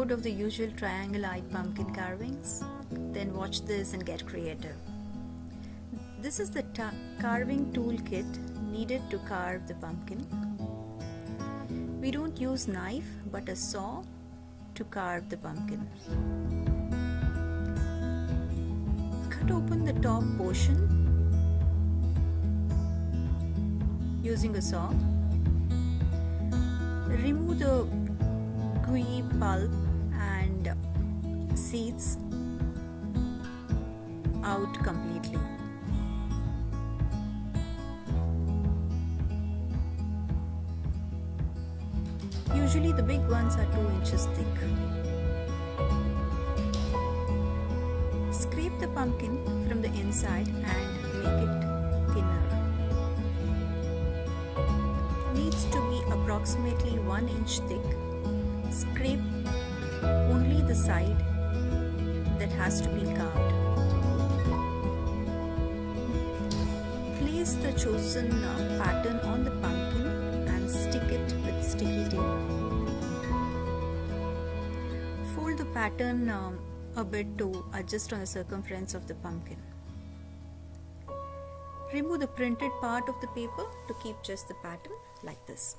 bored of the usual triangle-eyed pumpkin carvings? Then watch this and get creative. This is the carving toolkit needed to carve the pumpkin. We don't use knife but a saw to carve the pumpkin. Cut open the top portion using a saw. Remove the gooey pulp and seeds out completely. Usually the big ones are 2 inches thick. Scrape the pumpkin from the inside and make it thinner. Needs to be approximately 1 inch thick. Scrape only the side that has to be carved. Place the chosen pattern on the pumpkin and stick it with sticky tape. Fold the pattern a bit to adjust on the circumference of the pumpkin. Remove the printed part of the paper to keep just the pattern like this.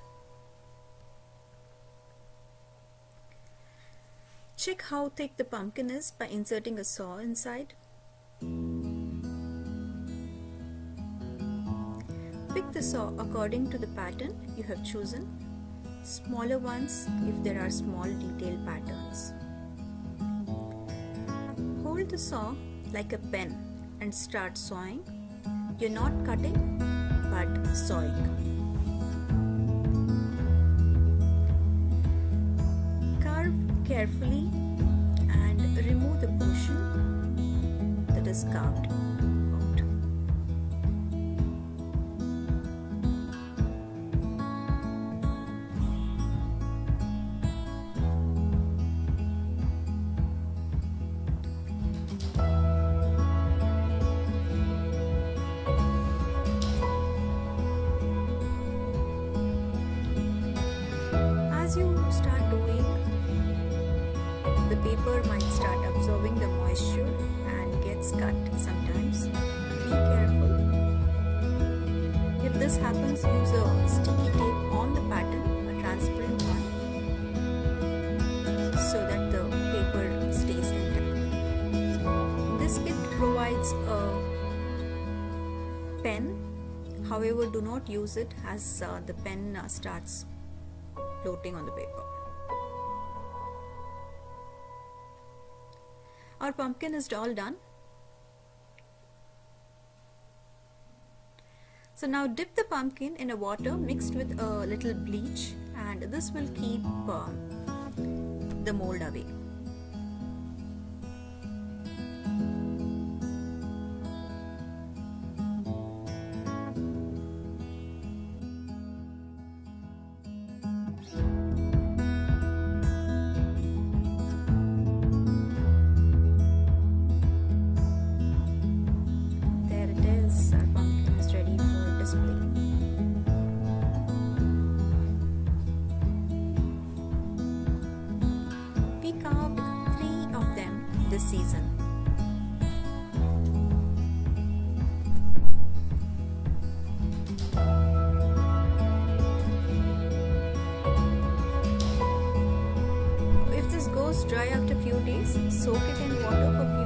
Check how thick the pumpkin is by inserting a saw inside. Pick the saw according to the pattern you have chosen. Smaller ones if there are small detailed patterns. Hold the saw like a pen and start sawing. You're not cutting but sawing. Carve carefully and remove the portion that is carved out. As you start doing, the paper might start absorbing the moisture and gets cut sometimes. Be careful. If this happens, use a sticky tape on the pattern, a transparent one, so that the paper stays intact. This kit provides a pen. However, do not use it as the pen starts floating on the paper. Our pumpkin is all done. So now dip the pumpkin in a water mixed with a little bleach, and this will keep the mold away. Our pumpkin is ready for display. We carved 3 of them this season. If this goes dry after a few days, soak it in water for